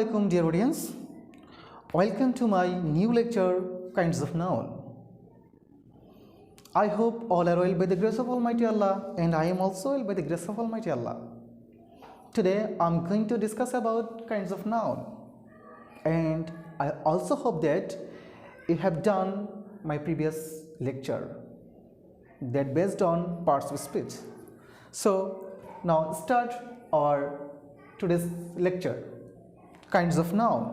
Assalamualaikum dear audience. Welcome to my new lecture Kinds of Noun. I hope all are well by the grace of Almighty Allah, and I am also well by the grace of Almighty Allah. Today I am going to discuss about kinds of noun, and I also hope that you have done my previous lecture that based on parts of speech. So now start our today's lecture, kinds of noun.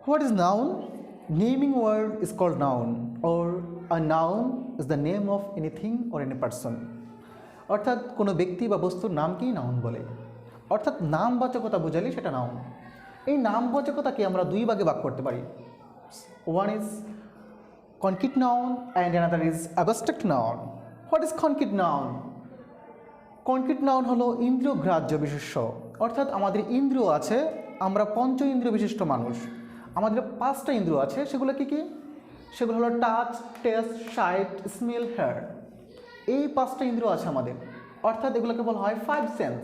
What is noun? Naming word is called noun, or a noun is the name of anything or any person. অর্থাৎ কোনো ব্যক্তি বা বস্তুর নামকেই noun বলে, অর্থাৎ নামবাচকতা বোঝালে সেটা noun. এই নামবাচকতাকে আমরা দুই ভাগে ভাগ করতে পারি। One is concrete noun and another is abstract noun. What is concrete noun? Concrete noun হলো ইন্দ্রিয় গ্রাহ্য বিশেষ্য, অর্থাৎ আমাদের ইন্দ্রিয় আছে, আমরা পঞ্চ ইন্দ্রিয় বিশিষ্ট মানুষ। আমাদের পাঁচটা ইন্দ্রিয় আছে, সেগুলো কি কি? সেগুলো হলো touch, taste, sight, smell, hear. এই পাঁচটা ইন্দ্রিয় আছে আমাদের, অর্থাৎ এগুলোকে বলা হয় ফাইভ সেন্স।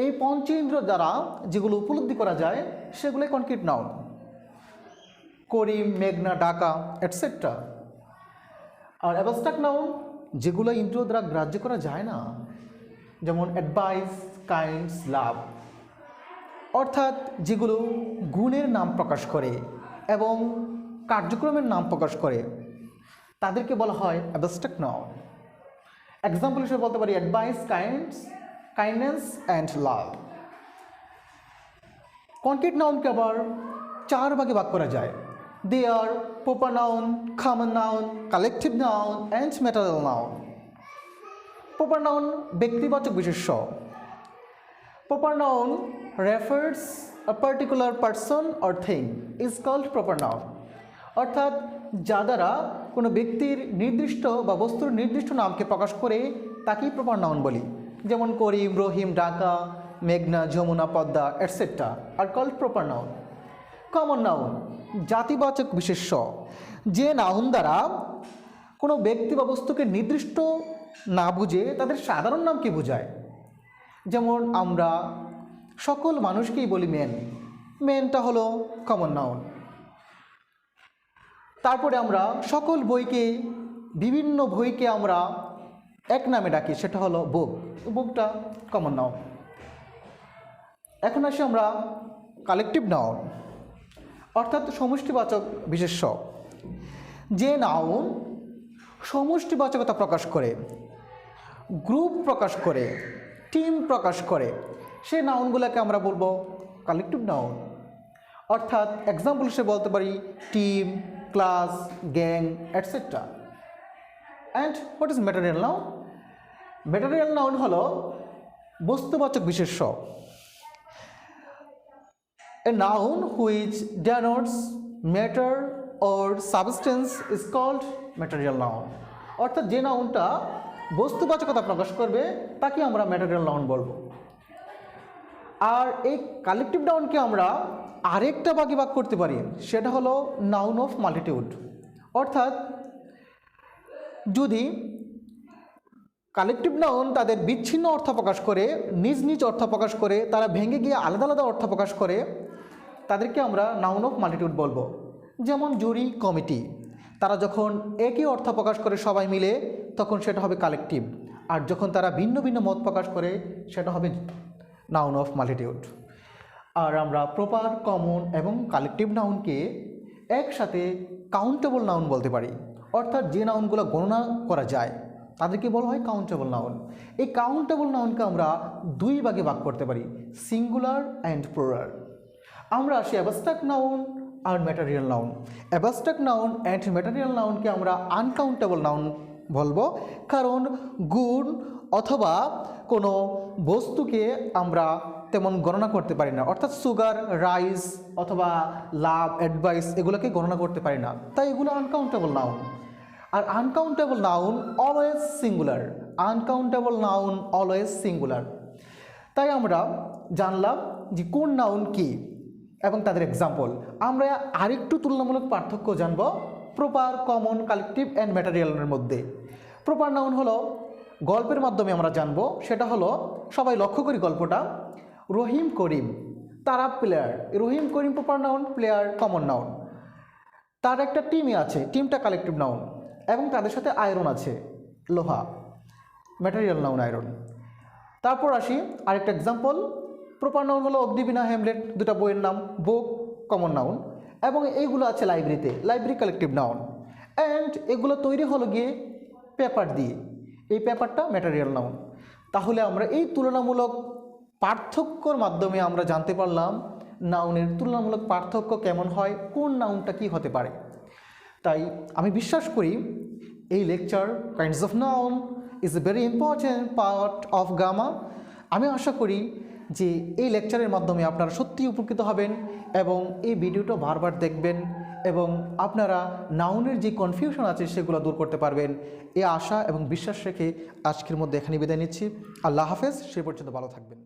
এই পঞ্চ ইন্দ্রিয় দ্বারা যেগুলো উপলব্ধি করা যায় সেগুলোই কনক্রিট নাউন। করিম, মেঘনা, ডাকা এটসেট্রা। আর অ্যাবস্ট্রাক্ট নাউন যেগুলো ইন্দ্রিয় দ্বারা গ্রাহ্য করা যায় না, যেমন অ্যাডভাইস, কাইন্ডস, লাভ, অর্থাৎ যেগুলো গুণের নাম প্রকাশ করে এবং কার্যক্রমের নাম প্রকাশ করে, তাদেরকে বলা হয় অ্যাবস্ট্রাক্ট নাউন। এক্সাম্পল হিসেবে বলতে পারি advice, kindness and love. Concrete নাউনকে আবার চার ভাগে ভাগ করা যায়। They are proper noun, common noun, collective noun and material noun. Proper noun ব্যক্তিবাচক বিশেষ্য। Proper noun refers a particular person or thing is called proper noun, অর্থাৎ যা দ্বারা কোনো ব্যক্তির নির্দিষ্ট বা বস্তুর নির্দিষ্ট নামকে প্রকাশ করে তাকেই প্রপার নাউন বলি। যেমন করিম, রহিম, ডাকা, মেঘনা, Jamuna, Padma etcetera are called proper noun. Common noun জাতিবাচক বিশেষ্য, যে নাউন দ্বারা কোনো ব্যক্তি বা বস্তুকে নির্দিষ্ট না বুঝে তাদের সাধারণ নামকে বোঝায়। যেমন আমরা সকল মানুষকেই বলি মেন, মেনটা হলো কমন নাউন। তারপরে আমরা সকল বইকে, বিভিন্ন বইকে আমরা এক নামে ডাকি, সেটা হলো বুক, বুকটা কমন নাউন। এখন আসি আমরা কালেকটিভ নাউন, অর্থাৎ সমষ্টিবাচক বিশেষ্য। যে নাউন সমষ্টিবাচকতা প্রকাশ করে, গ্রুপ প্রকাশ করে, টিম প্রকাশ করে, সেই নাউনগুলোকে আমরা বলবো কালেকটিভ নাউন। অর্থাৎ এক্সাম্পল হিসেবে বলতে পারি team, class, gang etcetera. And what is material noun? Material noun হলো বস্তুবাচক বিশেষ্য। A noun which denotes matter or substance is called material noun. অর্থাৎ যে নাউনটা বস্তুবাচকতা প্রকাশ করবে তাকে আমরা ম্যাটেরিয়াল নাউন বলবো। আর এই কালেকটিভ নাউনকে আমরা আরেকটা ভাগে ভাগ করতে পারি, সেটা হলো নাউন অফ মাল্টিটিউড। অর্থাৎ যদি কালেকটিভ নাউন তাদের বিচ্ছিন্ন অর্থ প্রকাশ করে, নিজ নিজ অর্থ প্রকাশ করে, তারা ভেঙে গিয়ে আলাদা আলাদা অর্থ প্রকাশ করে, তাদেরকে আমরা নাউন অফ মাল্টিটিউড বলবো। যেমন জুরি, কমিটি, তারা যখন একই অর্থ প্রকাশ করে সবাই মিলে, তখন সেটা হবে কালেকটিভ। আর যখন তারা ভিন্ন ভিন্ন মত প্রকাশ করে, সেটা হবে নাউন অফ মাল্টিটিউড। আর আমরা প্রপার, কমন এবং কালেকটিভ নাউনকে একসাথে কাউন্টেবল নাউন বলতে পারি। অর্থাৎ যে নাউনগুলো গণনা করা যায় তাদেরকে বলা হয় কাউন্টেবল নাউন। এই কাউন্টেবল নাউনকে আমরা দুই ভাগে ভাগ করতে পারি, সিঙ্গুলার অ্যান্ড প্লুরাল। আমরা আসি অ্যাবস্ট্রাক্ট নাউন আর material noun. Abstract noun and material নাউনকে আমরা আনকাউন্টেবল নাউন বলবো, কারণ গুণ অথবা কোনো বস্তুকে আমরা তেমন গণনা করতে পারি না। অর্থাৎ সুগার, রাইস অথবা লাভ, অ্যাডভাইস এগুলোকে গণনা করতে পারি না, তাই এগুলো আনকাউন্টেবল নাউন। আর uncountable noun always singular, uncountable noun always singular. তাই আমরা জানলাম যে কোন নাউন কী এবং তাদের এক্সাম্পল। আমরা আরেকটু তুলনামূলক পার্থক্য জানব প্রপার, কমন, কালেকটিভ অ্যান্ড ম্যাটেরিয়ালের মধ্যে। প্রপার নাউন হলো গল্পের মাধ্যমে আমরা জানব, সেটা হলো সবাই লক্ষ্য করি গল্পটা। রহিম করিম তারা player, Rahim Karim proper noun, player common noun. তার একটা টিমই আছে, টিমটা কালেকটিভ নাউন, এবং তাদের সাথে আয়রন আছে, লোহা, ম্যাটেরিয়াল নাউন আয়রন। তারপর আসি আরেকটা এক্সাম্পল, প্রপার নাউন হলো অগ্নিবীণা, হ্যামলেট, দুটা বইয়ের নাম, বুক কমন নাউন, এবং এইগুলো আছে লাইব্রেরিতে, লাইব্রেরি কালেকটিভ নাউন। অ্যান্ড এগুলো তৈরি হলো গিয়ে পেপার দিয়ে, এই পেপারটা ম্যাটেরিয়াল নাউন। তাহলে আমরা এই তুলনামূলক পার্থক্যর মাধ্যমে আমরা জানতে পারলাম নাউনের তুলনামূলক পার্থক্য কেমন হয়, কোন নাউনটা কী হতে পারে। তাই আমি বিশ্বাস করি এই lecture kinds of noun is a very important part of grammar. আমি আশা করি যে এই লেকচারের মাধ্যমে আপনারা সত্যিই উপকৃত হবেন এবং এই ভিডিওটা বারবার দেখবেন এবং আপনারা নাউনের যে কনফিউশন আছে সেগুলো দূর করতে পারবেন, এই আশা এবং বিশ্বাস রেখে আজকের মধ্যে এখানে বিদায় নিচ্ছি। আল্লাহ হাফেজ, সে পর্যন্ত ভালো থাকবেন।